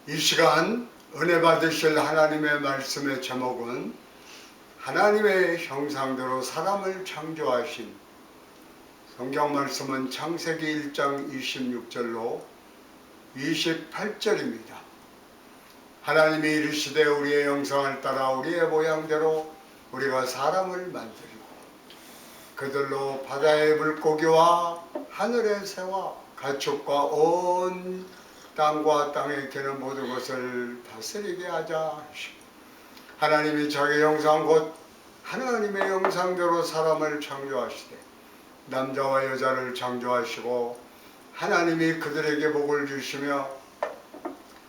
이 시간 은혜 받으실 하나님의 말씀의 제목은 하나님의 형상대로 사람을 창조하신, 성경 말씀은 창세기 1장 26절로 28절입니다. 하나님이 이르시되 우리의 형상을 따라 우리의 모양대로 우리가 사람을 만들고 그들로 바다의 물고기와 하늘의 새와 가축과 온 땅과 땅에 기는 모든 것을 다스리게 하자 하시고, 하나님이 자기 형상 곧 하나님의 형상대로 사람을 창조하시되 남자와 여자를 창조하시고, 하나님이 그들에게 복을 주시며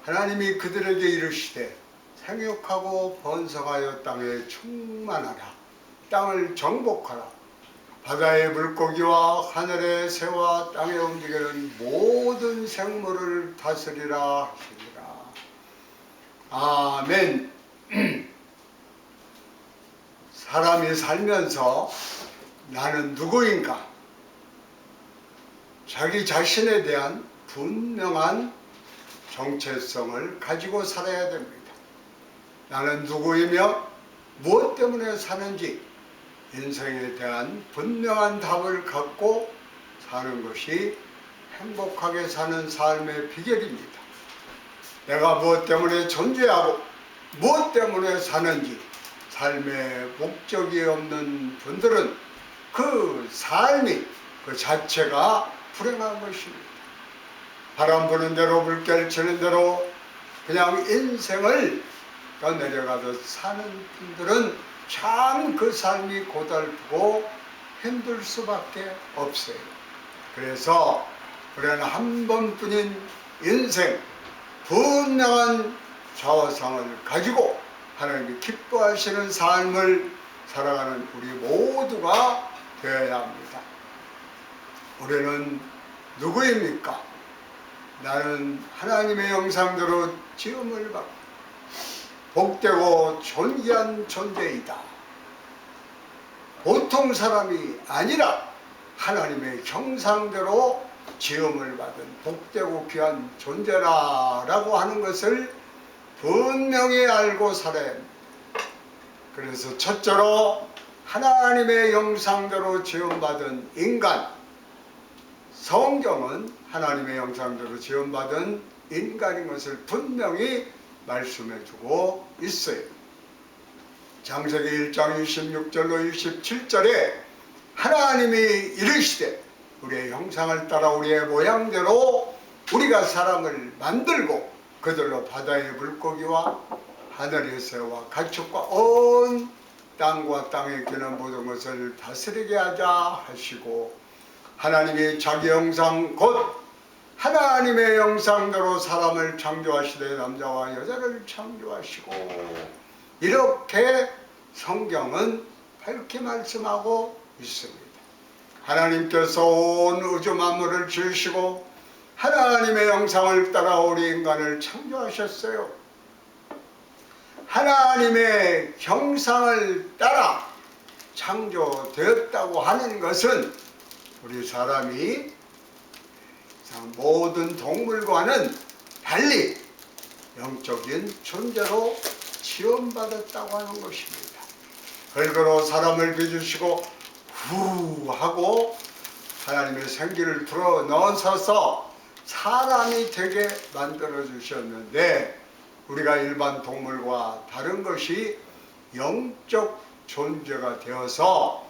하나님이 그들에게 이르시되 생육하고 번성하여 땅에 충만하라, 땅을 정복하라, 바다의 물고기와 하늘의 새와 땅에 움직이는 모든 생물을 다스리라 하시니라. 아멘. 사람이 살면서 나는 누구인가? 자기 자신에 대한 분명한 정체성을 가지고 살아야 됩니다. 나는 누구이며 무엇 때문에 사는지 인생에 대한 분명한 답을 갖고 사는 것이 행복하게 사는 삶의 비결입니다. 내가 무엇 때문에 존재하고 무엇 때문에 사는지 삶의 목적이 없는 분들은 그 삶이 그 자체가 불행한 것입니다. 바람 부는 대로 물결 치는 대로 그냥 인생을 내려가듯 사는 분들은 참 그 삶이 고달프고 힘들 수밖에 없어요. 그래서 우리는 한 번뿐인 인생, 분명한 자화상을 가지고 하나님이 기뻐하시는 삶을 살아가는 우리 모두가 되어야 합니다. 우리는 누구입니까? 나는 하나님의 형상대로 지음을 받고 복되고 존귀한 존재이다. 보통 사람이 아니라 하나님의 형상대로 지음을 받은 복되고 귀한 존재라라고 하는 것을 분명히 알고 살아야 합니다. 그래서 첫째로 하나님의 형상대로 지음받은 인간, 성경은 하나님의 형상대로 지음받은 인간인 것을 분명히 말씀해주고 있어요. 창세기 1장 26절로 27절에 하나님이 이르시되 우리의 형상을 따라 우리의 모양대로 우리가 사람을 만들고 그들로 바다의 물고기와 하늘의 새와 가축과 온 땅과 땅에 기는 모든 것을 다스리게 하자 하시고, 하나님이 자기 형상 곧 하나님의 형상대로 사람을 창조하시되 남자와 여자를 창조하시고, 이렇게 성경은 밝게 말씀하고 있습니다. 하나님께서 온 우주 만물을 지으시고 하나님의 형상을 따라 우리 인간을 창조하셨어요. 하나님의 형상을 따라 창조되었다고 하는 것은 우리 사람이 모든 동물과는 달리 영적인 존재로 지원받았다고 하는 것입니다. 흙으로 사람을 빚으시고 후 하고 하나님의 생기를 불어 넣으셔서 사람이 되게 만들어 주셨는데, 우리가 일반 동물과 다른 것이 영적 존재가 되어서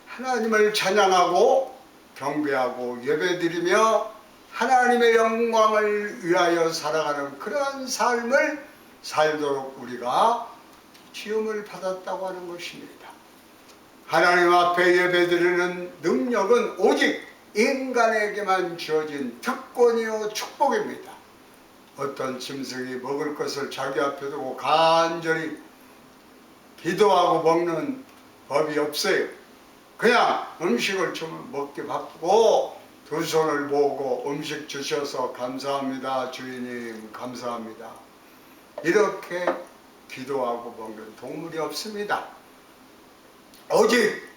하나님을 찬양하고 경배하고 예배드리며 하나님의 영광을 위하여 살아가는 그러한 삶을 살도록 우리가 지음을 받았다고 하는 것입니다. 하나님 앞에 예배드리는 능력은 오직 인간에게만 주어진 특권이요 축복입니다. 어떤 짐승이 먹을 것을 자기 앞에 두고 간절히 기도하고 먹는 법이 없어요. 그냥 음식을 주면 먹기 바쁘고 두 손을 모으고 음식 주셔서 감사합니다 주인님 감사합니다, 이렇게 기도하고 먹는 동물이 없습니다. 오직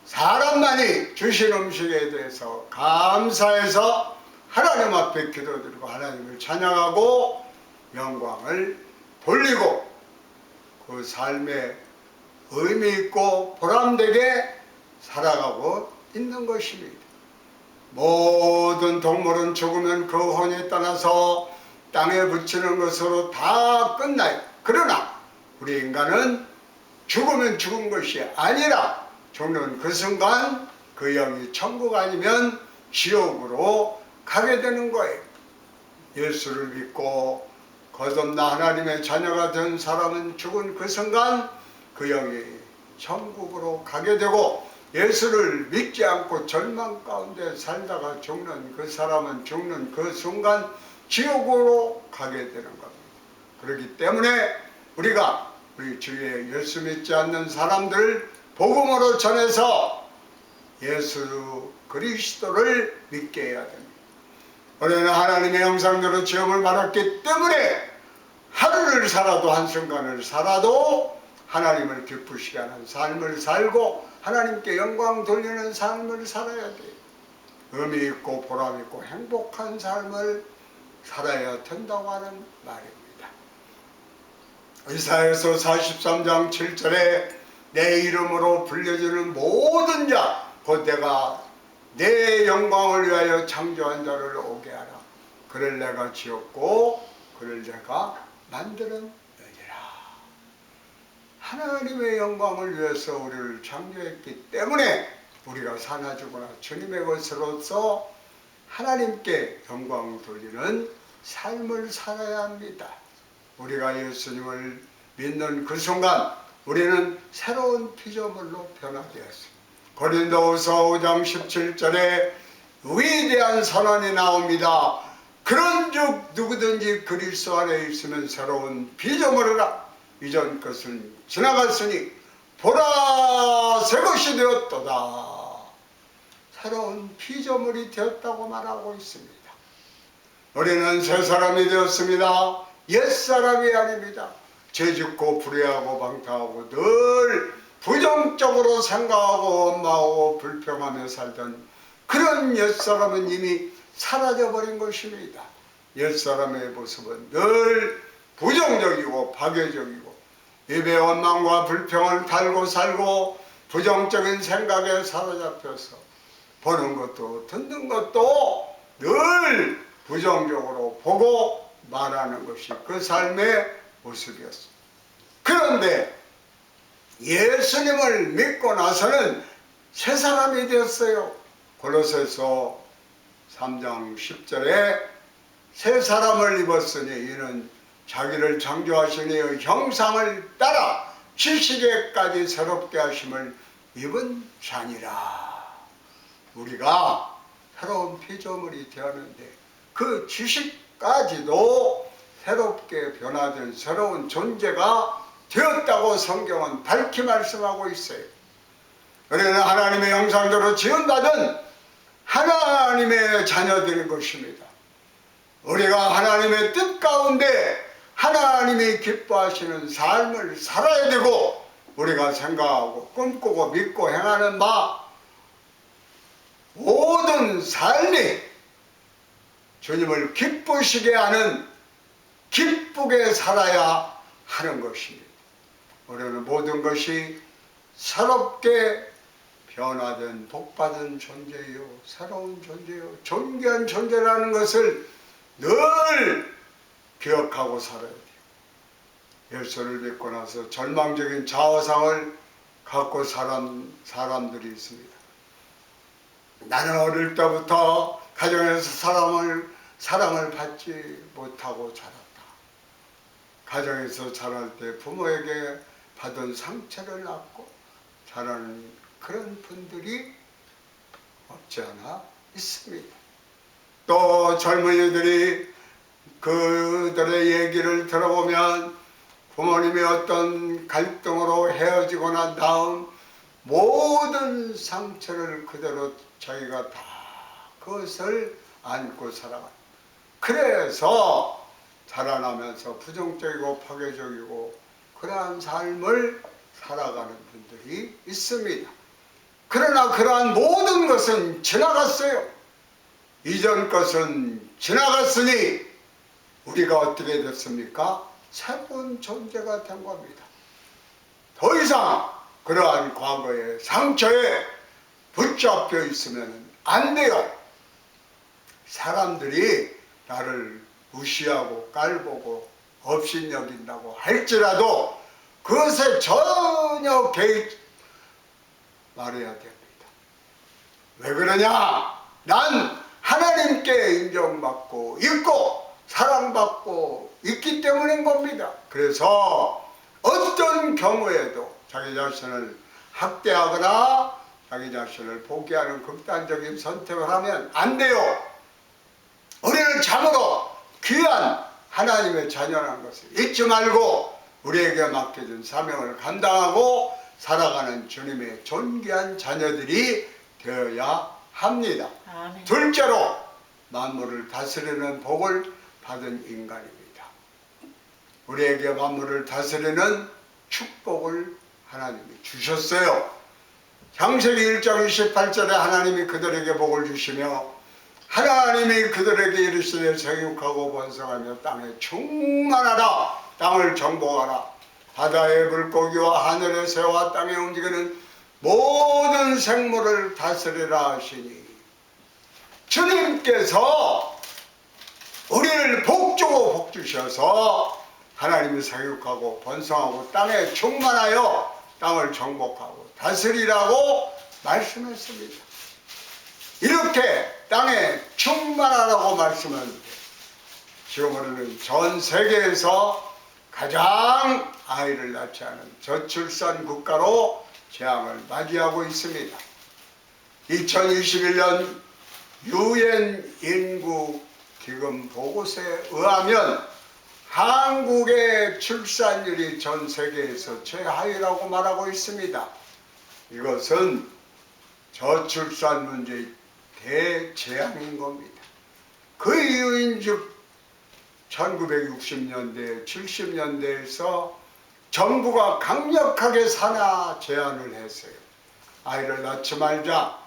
사람만이 주신 음식에 대해서 감사해서 하나님 앞에 기도드리고 하나님을 찬양하고 영광을 돌리고 그 삶에 의미 있고 보람되게 살아가고 있는 것입니다. 모든 동물은 죽으면 그 혼이 떠나서 땅에 붙이는 것으로 다 끝나요. 그러나 우리 인간은 죽으면 죽은 것이 아니라 죽는 그 순간 그 영이 천국 아니면 지옥으로 가게 되는 거예요. 예수를 믿고 거듭나 하나님의 자녀가 된 사람은 죽은 그 순간 그 영이 천국으로 가게 되고, 예수를 믿지 않고 절망 가운데 살다가 죽는 그 사람은 죽는 그 순간 지옥으로 가게 되는 겁니다. 그렇기 때문에 우리가 우리 주위에 예수 믿지 않는 사람들을 복음으로 전해서 예수 그리스도를 믿게 해야 됩니다. 우리는 하나님의 형상대로 지음을 받았기 때문에 하루를 살아도 한순간을 살아도 하나님을 기쁘시게 하는 삶을 살고 하나님께 영광 돌리는 삶을 살아야 돼요. 의미 있고 보람 있고 행복한 삶을 살아야 된다고 하는 말입니다. 이사야서 43장 7절에 내 이름으로 불려지는 모든 자 곧 내가 내 영광을 위하여 창조한 자를 오게 하라. 그를 내가 지었고 그를 내가 만들었느니라. 하나님의 영광을 위해서 우리를 창조했기 때문에 우리가 사나 죽거나 주님의 것으로서 하나님께 영광을 돌리는 삶을 살아야 합니다. 우리가 예수님을 믿는 그 순간 우리는 새로운 피조물로 변화되었습니다. 고린도후서 5장 17절에 위대한 선언이 나옵니다. 그런즉 누구든지 그리스도 안에 있으면 새로운 피조물이라. 이전 것은 지나갔으니 보라 새 것이 되었도다. 새로운 피조물이 되었다고 말하고 있습니다. 우리는 새 사람이 되었습니다. 옛사람이 아닙니다. 죄짓고 불의하고 방탕하고 늘 부정적으로 생각하고 원망하고 불평하며 살던 그런 옛사람은 이미 사라져버린 것입니다. 옛사람의 모습은 늘 부정적이고 파괴적이고 입에 원망과 불평을 달고 살고 부정적인 생각에 사로잡혀서 보는 것도 듣는 것도 늘 부정적으로 보고 말하는 것이 그 삶의 모습이었습니다. 그런데 예수님을 믿고 나서는 새 사람이 되었어요. 골로새서 3장 10절에 새 사람을 입었으니 이는 자기를 창조하신 이의 형상을 따라 지식에까지 새롭게 하심을 입은 자니라. 우리가 새로운 피조물이 되었는데 그 지식까지도 새롭게 변화된 새로운 존재가 되었다고 성경은 밝히 말씀하고 있어요. 우리는 하나님의 형상대로 지음받은 하나님의 자녀들인 것입니다. 우리가 하나님의 뜻 가운데 하나님이 기뻐하시는 삶을 살아야 되고, 우리가 생각하고 꿈꾸고 믿고 행하는 바 모든 삶이 주님을 기쁘시게 하는, 기쁘게 살아야 하는 것입니다. 우리는 모든 것이 새롭게 변화된 복받은 존재요, 새로운 존재요, 존귀한 존재라는 것을 늘 기억하고 살아야 돼요. 예수를 믿고 나서 절망적인 자아상을 갖고 사람들이 있습니다. 나는 어릴 때부터 가정에서 사랑을 받지 못하고 자랐다. 가정에서 자랄 때 부모에게 받은 상처를 안고 자라는 그런 분들이 없지 않아 있습니다. 또 젊은이들이 그들의 얘기를 들어보면 부모님이 어떤 갈등으로 헤어지고 난 다음 모든 상처를 그대로 자기가 다 그것을 안고 살아갑니다. 그래서 자라나면서 부정적이고 파괴적이고 그러한 삶을 살아가는 분들이 있습니다. 그러나 그러한 모든 것은 지나갔어요. 이전 것은 지나갔으니 우리가 어떻게 됐습니까? 새로운 존재가 된 겁니다. 더 이상 그러한 과거의 상처에 붙잡혀 있으면 안 돼요. 사람들이 나를 무시하고 깔보고 업신여긴다고 할지라도 그것에 전혀 개의 말해야 됩니다. 왜 그러냐? 난 하나님께 인정받고 있고 사랑받고 있기 때문인 겁니다. 그래서 어떤 경우에도 자기 자신을 학대하거나 자기 자신을 포기하는 극단적인 선택을 하면 안 돼요. 우리는 참으로 귀한 하나님의 자녀라는 것을 잊지 말고 우리에게 맡겨진 사명을 감당하고 살아가는 주님의 존귀한 자녀들이 되어야 합니다. 아멘. 둘째로 만물을 다스리는 복을 받은 인간입니다. 우리에게 만물을 다스리는 축복을 하나님이 주셨어요. 창세기 1장 28절에 하나님이 그들에게 복을 주시며 하나님이 그들에게 이르시되 생육하고 번성하며 땅에 충만하라. 땅을 정복하라. 바다의 물고기와 하늘의 새와 땅에 움직이는 모든 생물을 다스리라 하시니 주님께서 우리를 복주고 복주셔서 하나님이 생육하고 번성하고 땅에 충만하여 땅을 정복하고 다스리라고 말씀했습니다. 이렇게 땅에 충만하라고 말씀하는데 지금 우리는 전 세계에서 가장 아이를 낳지 않은 저출산 국가로 재앙을 맞이하고 있습니다. 2021년 유엔 인구 기금 보고서에 의하면 한국의 출산율이 전 세계에서 최하위라고 말하고 있습니다. 이것은 저출산 문제의 대재앙인 겁니다. 그 이유인즉 1960년대, 70년대에서 정부가 강력하게 산하 제한을 했어요. 아이를 낳지 말자.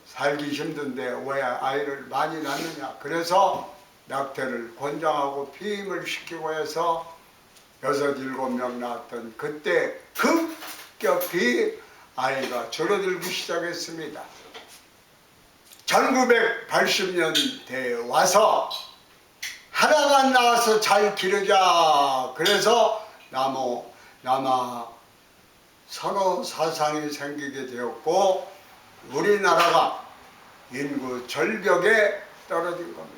살기 힘든데 왜 아이를 많이 낳느냐. 그래서 낙태를 권장하고 피임을 시키고 해서 6, 7명 낳았던 그때 급격히 아이가 줄어들기 시작했습니다. 1980년대에 와서 하나만 낳아서 잘 기르자. 그래서 남아 선호 사상이 생기게 되었고 우리나라가 인구 절벽에 떨어진 겁니다.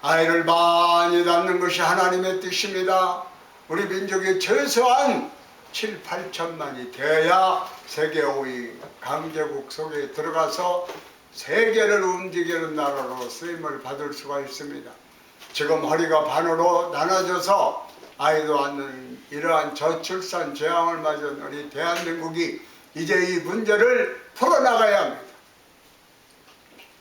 아이를 많이 낳는 것이 하나님의 뜻입니다. 우리 민족이 최소한 7, 8천만이 되어야 세계 5위 강대국 속에 들어가서 세계를 움직이는 나라로 쓰임을 받을 수가 있습니다. 지금 허리가 반으로 나눠져서 아이도 않는 이러한 저출산 재앙을 맞은 우리 대한민국이 이제 이 문제를 풀어나가야 합니다.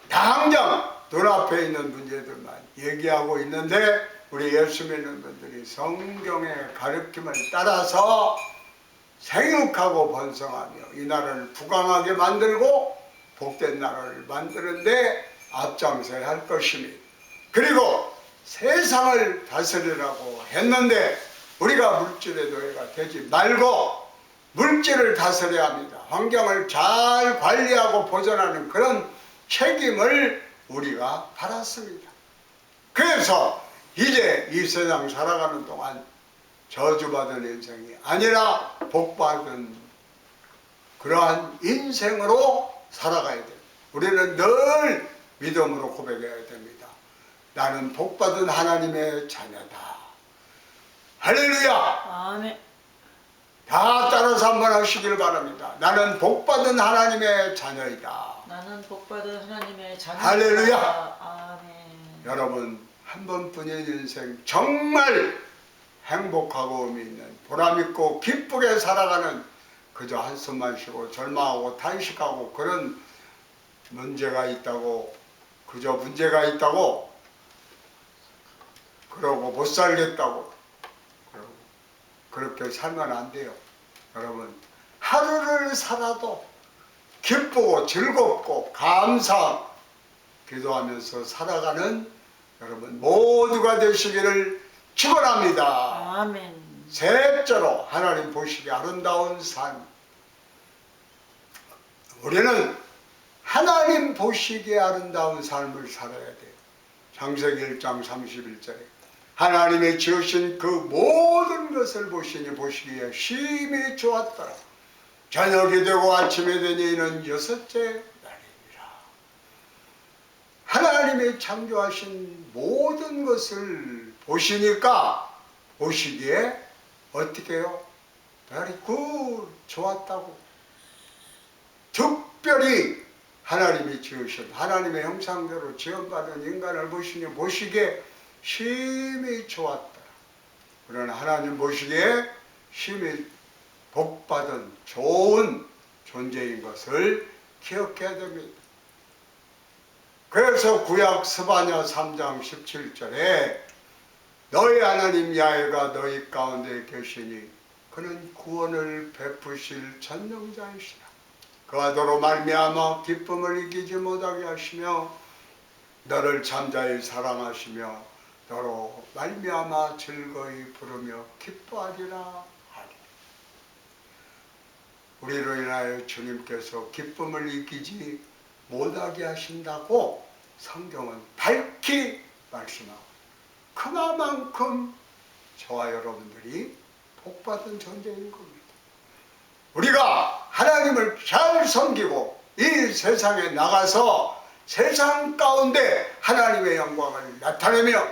당장 눈앞에 있는 문제들만 얘기하고 있는데 우리 예수 믿는 분들이 성경의 가르침을 따라서 생육하고 번성하며 이 나라를 부강하게 만들고 복된 나라를 만드는데 앞장서야 할 것입니다. 그리고 세상을 다스리라고 했는데 우리가 물질의 노예가 되지 말고 물질을 다스려야 합니다. 환경을 잘 관리하고 보존하는 그런 책임을 우리가 받았습니다. 그래서 이제 이 세상 살아가는 동안 저주받은 인생이 아니라 복받은 그러한 인생으로 살아가야 됩니다. 우리는 늘 믿음으로 고백해야 됩니다. 나는 복받은 하나님의 자녀다. 할렐루야. 아멘. 다 따라서 한번 하시길 바랍니다. 나는 복받은 하나님의 자녀이다. 나는 복받은 하나님의 자녀다. 할렐루야. 아멘. 여러분 한 번뿐인 인생 정말 행복하고 의미 있는 보람있고 기쁘게 살아가는 그저 한숨만 쉬고 절망하고 탄식하고 그런 문제가 있다고 그저 문제가 있다고 그러고 못 살겠다고 그러고 그렇게 살면 안 돼요. 여러분 하루를 살아도 기쁘고 즐겁고 감사 기도하면서 살아가는 여러분 모두가 되시기를 축원합니다. 아멘. 셋째로 하나님 보시기에 아름다운 삶. 우리는 하나님 보시기에 아름다운 삶을 살아야 돼요. 창세기 1장 31절에 하나님의 지으신 그 모든 것을 보시니 보시기에 심히 좋았더라. 저녁이 되고 아침이 되니 이는 여섯째 날입니다. 하나님의 창조하신 모든 것을 보시니까 보시기에 어떻게 해요? very good, 좋았다고. 특별히 하나님이 지으신 하나님의 형상대로 지음받은 인간을 보시기에 심히 좋았더라. 그러나 하나님 보시기에 심히 복받은 좋은 존재인 것을 기억해야 됩니다. 그래서 구약 스바냐 3장 17절에 너희 하나님 야훼가 너희 가운데 계시니 그는 구원을 베푸실 전능자이시라. 그와 너로 말미암아 기쁨을 이기지 못하게 하시며 너를 잠자히 사랑하시며 너로 말미암아 즐거이 부르며 기뻐하리라 하리. 우리로 인하여 주님께서 기쁨을 이기지 못하게 하신다고 성경은 밝히 말씀하고, 그만큼 저와 여러분들이 복받은 존재인 겁니다. 우리가 하나님을 잘 섬기고 이 세상에 나가서 세상 가운데 하나님의 영광을 나타내며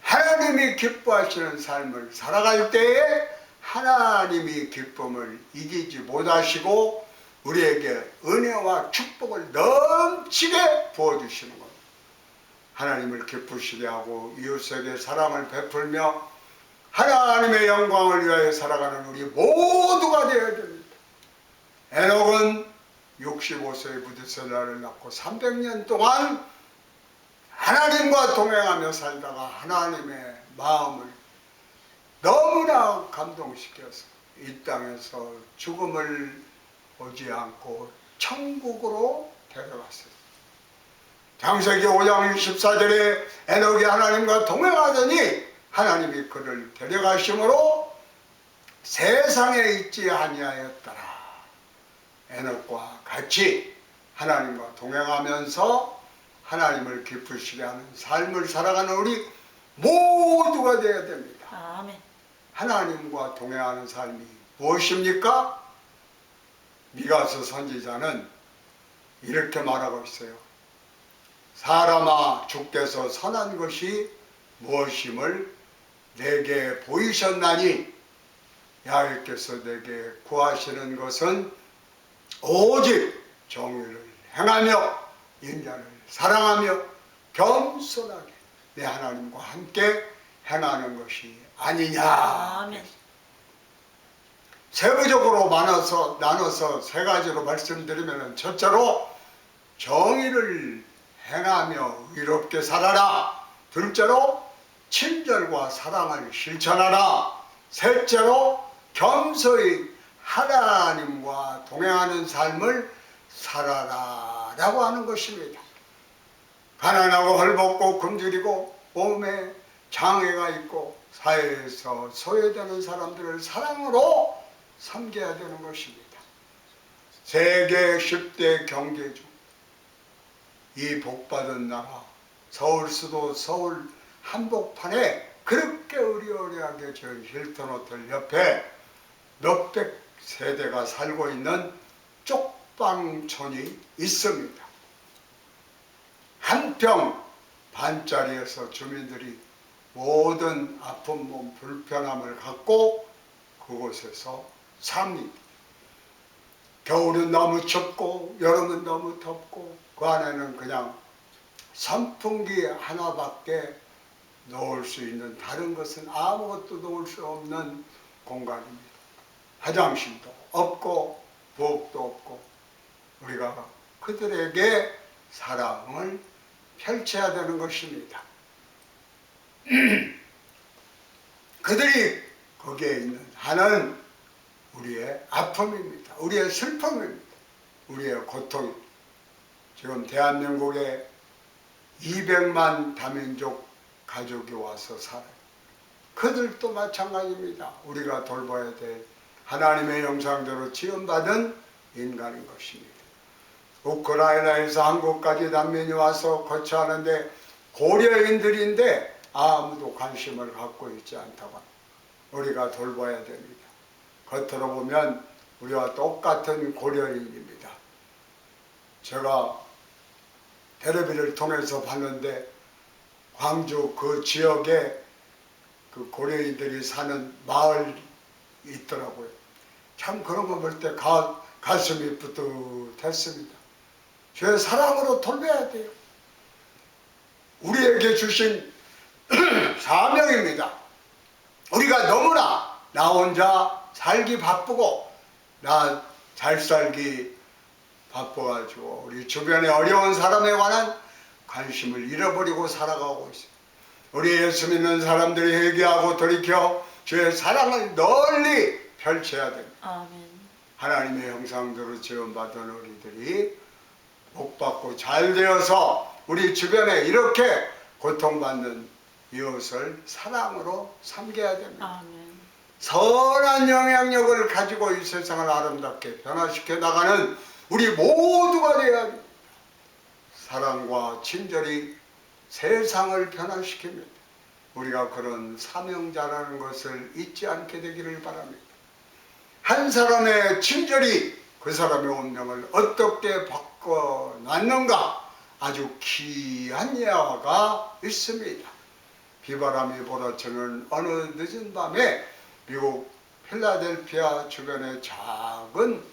하나님이 기뻐하시는 삶을 살아갈 때에 하나님이 기쁨을 이기지 못하시고 우리에게 은혜와 축복을 넘치게 부어주시는 겁니다. 하나님을 기쁘시게 하고 이웃에게 사랑을 베풀며 하나님의 영광을 위하여 살아가는 우리 모두가 되어야 됩니다. 에녹은 65세에 무드셀라를 낳고 300년 동안 하나님과 동행하며 살다가 하나님의 마음을 너무나 감동시켜서 이 땅에서 죽음을 오지 않고 천국으로 데려갔어요. 창세기 5장 24절에 에녹이 하나님과 동행하더니 하나님이 그를 데려가심으로 세상에 있지 아니하였더라. 에녹과 같이 하나님과 동행하면서 하나님을 기쁘시게 하는 삶을 살아가는 우리 모두가 되어야 됩니다. 아멘. 하나님과 동행하는 삶이 무엇입니까? 미가서 선지자는 이렇게 말하고 있어요. 사람아, 주께서 선한 것이 무엇임을 내게 보이셨나니 야훼께서 내게 구하시는 것은 오직 정의를 행하며 인자를 사랑하며 겸손하게 내 하나님과 함께 행하는 것이 아니냐. 아멘. 세부적으로 나눠서 세 가지로 말씀드리면, 첫째로 정의를 행하며 의롭게 살아라. 둘째로 친절과 사랑을 실천하라. 셋째로 겸손히 하나님과 동행하는 삶을 살아라 라고 하는 것입니다. 가난하고 헐벗고 굶주리고 몸에 장애가 있고 사회에서 소외되는 사람들을 사랑으로 섬겨야 되는 것입니다. 세계 10대 경제 중 이 복받은 나라 서울 수도 서울 한복판에 그렇게 의리의리하게 지은 힐튼 호텔 옆에 몇백 세대가 살고 있는 쪽방촌이 있습니다. 한 평 반짜리에서 주민들이 모든 아픈 몸 불편함을 갖고 그곳에서 삽니다. 겨울은 너무 춥고 여름은 너무 덥고 그 안에는 그냥 선풍기 하나밖에 놓을 수 있는, 다른 것은 아무것도 놓을 수 없는 공간입니다. 화장실도 없고 부엌도 없고 우리가 그들에게 사랑을 펼쳐야 되는 것입니다. 그들이 거기에 있는 한은 우리의 아픔입니다. 우리의 슬픔입니다. 우리의 고통입니다. 지금 대한민국에 200만 다민족 가족이 와서 살아요. 그들도 마찬가지입니다. 우리가 돌봐야 될 하나님의 형상대로 지음받은 인간인 것입니다. 우크라이나에서 한국까지 난민이 와서 거처하는데 고려인들인데 아무도 관심을 갖고 있지 않다고 우리가 돌봐야 됩니다. 겉으로 보면 우리와 똑같은 고려인입니다. 제가 텔레비를 통해서 봤는데 광주 그 지역에 그 고려인들이 사는 마을이 있더라고요. 참 그런 거 볼 때 가슴이 뿌듯했습니다. 죄 사랑으로 돌봐야 돼요. 우리에게 주신 사명입니다. 우리가 너무나 나 혼자 살기 바쁘고 나 잘 살기 바빠가지고 우리 주변에 어려운 사람에 관한 관심을 잃어버리고 살아가고 있어요. 우리 예수 믿는 사람들이 회개하고 돌이켜 주의 사랑을 널리 펼쳐야 됩니다. 아멘. 하나님의 형상대로 지음받은 우리들이 복받고 잘 되어서 우리 주변에 이렇게 고통받는 이웃을 사랑으로 섬겨야 됩니다. 아멘. 선한 영향력을 가지고 이 세상을 아름답게 변화시켜 나가는 우리 모두가 되어야 합니다. 사랑과 친절이 세상을 변화시킵니다. 우리가 그런 사명자라는 것을 잊지 않게 되기를 바랍니다. 한 사람의 친절이 그 사람의 운명을 어떻게 바꿔놨는가 아주 귀한 예화가 있습니다. 비바람이 몰아치는 어느 늦은 밤에 미국 필라델피아 주변의 작은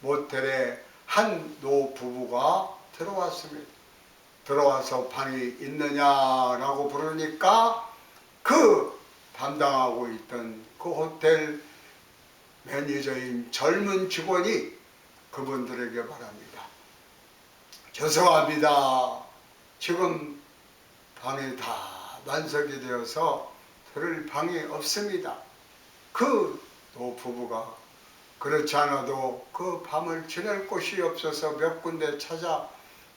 모텔에 한 노부부가 들어왔습니다. 들어와서 방이 있느냐라고 부르니까 그 담당하고 있던 그 호텔 매니저인 젊은 직원이 그분들에게 말합니다. 죄송합니다. 지금 방이 다 만석이 되어서 들을 방이 없습니다. 그 노부부가 그렇지 않아도 그 밤을 지낼 곳이 없어서 몇 군데 찾아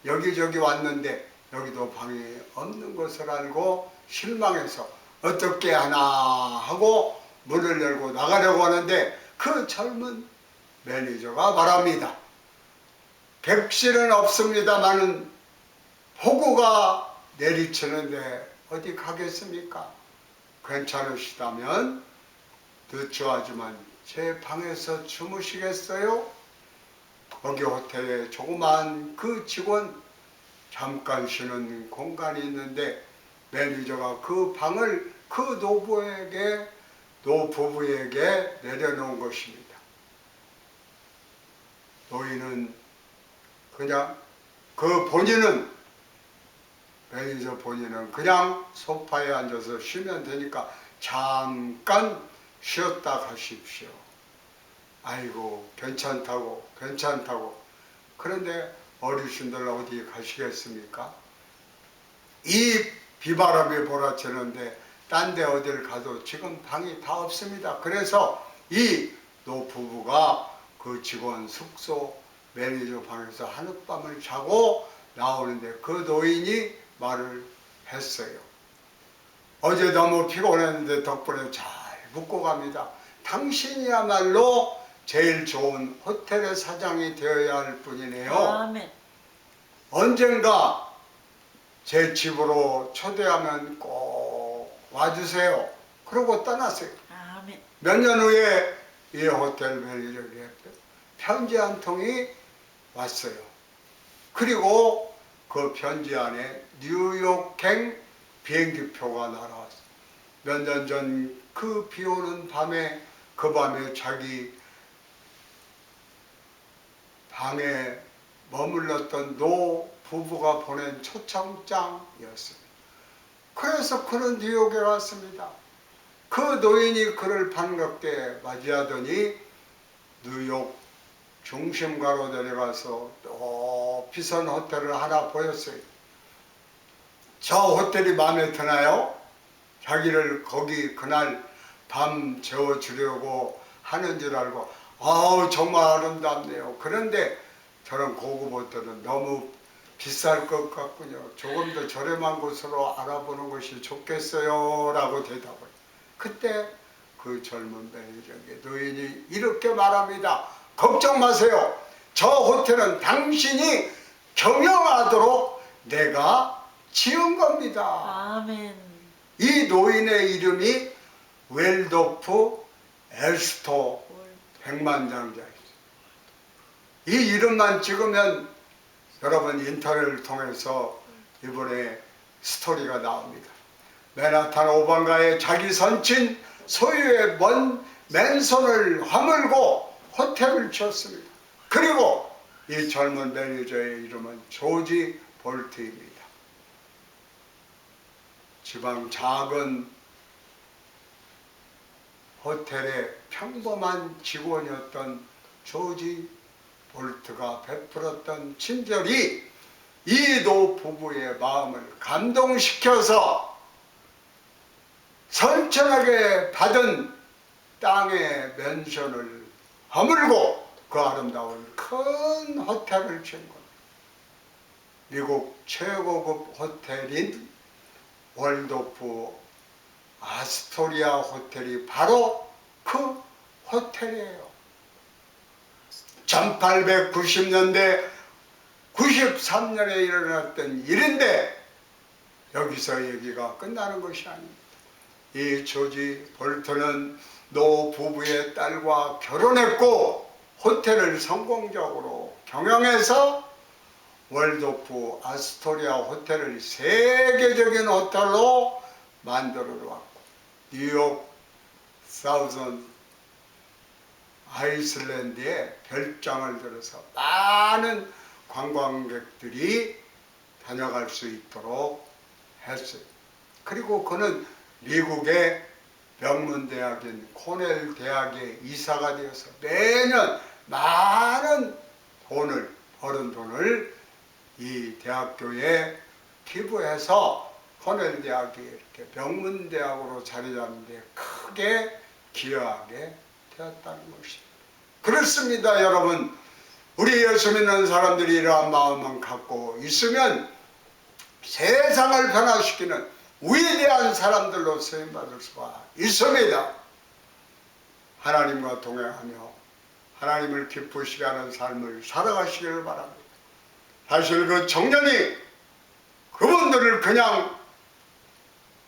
여기저기 왔는데 여기도 방이 없는 것을 알고 실망해서 어떻게 하나 하고 문을 열고 나가려고 하는데 그 젊은 매니저가 말합니다. 객실은 없습니다마는 폭우가 내리치는데 어디 가겠습니까? 괜찮으시다면 늦추하지만 제 방에서 주무시겠어요? 거기 호텔에 조그만 그 직원 잠깐 쉬는 공간이 있는데 매니저가 그 방을 그 노부부에게 내려놓은 것입니다. 노인은 그냥 매니저 본인은 그냥 소파에 앉아서 쉬면 되니까 잠깐 쉬었다 가십시오. 아이고 괜찮다고. 그런데 어르신들 어디 가시겠습니까? 이 비바람이 몰아치는데 딴 데 어딜 가도 지금 방이 다 없습니다. 그래서 이 노부부가 그 직원 숙소 매니저 방에서 하룻밤을 자고 나오는데 그 노인이 말을 했어요. 어제 너무 피곤했는데 덕분에 잘 묵고 갑니다. 당신이야말로 제일 좋은 호텔의 사장이 되어야 할 뿐이네요. 아멘. 언젠가 제 집으로 초대하면 꼭 와주세요. 그러고 떠났어요. 아멘. 몇 년 후에 이 호텔 매니저에게 편지 한 통이 왔어요. 그리고 그 편지 안에 뉴욕행 비행기표가 날아왔어요. 몇 년 전 그 비 오는 밤에 자기 방에 머물렀던 노 부부가 보낸 초청장이었습니다. 그래서 그는 뉴욕에 왔습니다. 그 노인이 그를 반갑게 맞이하더니 뉴욕 중심가로 내려가서 높이선 호텔을 하나 보였어요. 저 호텔이 마음에 드나요? 자기를 거기 그날 밤 재워주려고 하는 줄 알고 아우 정말 아름답네요. 그런데 저런 고급 호텔은 너무 비쌀 것 같군요. 조금 더 저렴한 곳으로 알아보는 것이 좋겠어요 라고 대답을. 그때 그 젊은 매니저에게 노인이 이렇게 말합니다. 걱정 마세요. 저 호텔은 당신이 경영하도록 내가 지은 겁니다. 아멘. 이 노인의 이름이 웰도프 에스토 백만장자입니다. 이 이름만 찍으면 여러분 인터넷을 통해서 이번에 스토리가 나옵니다. 맨하탄 5번가에 자기 선친 소유의 먼 맨손을 허물고 호텔을 지었습니다. 그리고 이 젊은 매니저의 이름은 조지 볼트입니다. 지방 작은 호텔의 평범한 직원이었던 조지 볼트가 베풀었던 친절이 이 노 부부의 마음을 감동시켜서 선천하게 받은 땅의 맨션을 허물고 그 아름다운 큰 호텔을 지은 겁니다. 미국 최고급 호텔인 월도프 아스토리아 호텔이 바로 그 호텔이에요. 1890년대 93년에 일어났던 일인데 여기서 얘기가 끝나는 것이 아닙니다. 이 조지 볼트는 노 부부의 딸과 결혼했고 호텔을 성공적으로 경영해서 월도프 아스토리아 호텔을 세계적인 호텔로 만들어 놓았고 뉴욕 사우선 아이슬란드에 별장을 들어서 많은 관광객들이 다녀갈 수 있도록 했어요. 그리고 그는 미국의 명문대학인 코넬 대학의 이사가 되어서 매년 많은 버는 돈을 이 대학교에 기부해서 코넬 대학이 이렇게 명문대학으로 자리 잡는 데 크게 기여하게 되었다는 것입니다. 그렇습니다, 여러분. 우리 예수 믿는 사람들이 이러한 마음만 갖고 있으면 세상을 변화시키는 위대한 사람들로 쓰임받을 수가 있습니다. 하나님과 동행하며 하나님을 기쁘시게 하는 삶을 살아가시기를 바랍니다. 사실 그 청년이 그분들을 그냥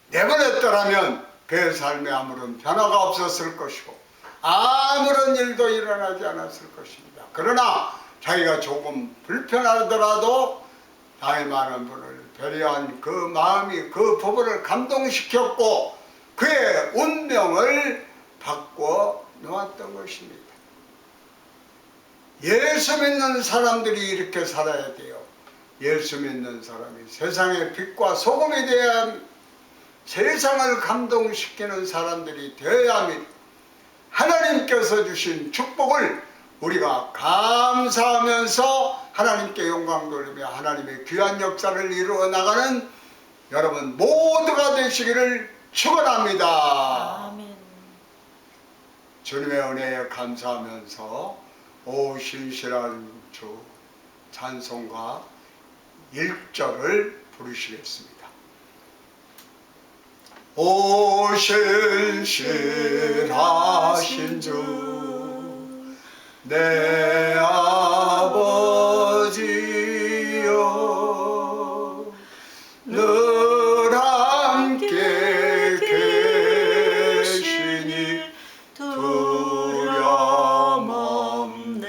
내버렸더라면 그의 삶에 아무런 변화가 없었을 것이고 아무런 일도 일어나지 않았을 것입니다. 그러나 자기가 조금 불편하더라도 나이 많은 분을 배려한 그 마음이 그 부부를 감동시켰고 그의 운명을 바꿔 놓았던 것입니다. 예수 믿는 사람들이 이렇게 살아야 돼요. 예수 믿는 사람이 세상의 빛과 소금이 되어야 합니다. 세상을 감동시키는 사람들이 되어야 합니다. 하나님께서 주신 축복을 우리가 감사하면서 하나님께 영광 돌리며 하나님의 귀한 역사를 이루어 나가는 여러분 모두가 되시기를 축원합니다. 아멘. 주님의 은혜에 감사하면서 오 신실한 주 찬송가 1절을 부르시겠습니다. 오 신실하신 주 내 아버지여 늘 함께 계시니 두려움 없네.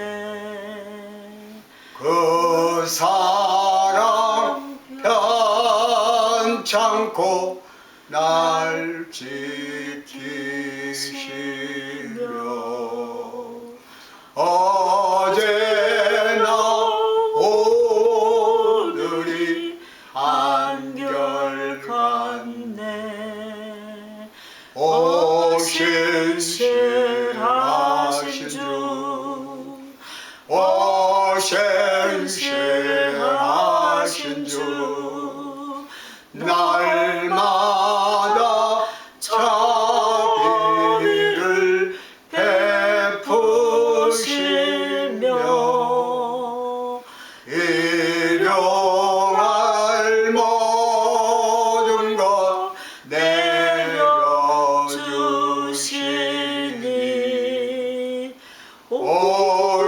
그 사랑 편찮고 날 지키시며 어제나 오늘이 한결같네. 오 신실하신 주 오 신실하신 주 날마다 자비를 베푸시며 일용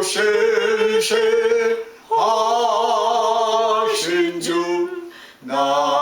신실하신 주 나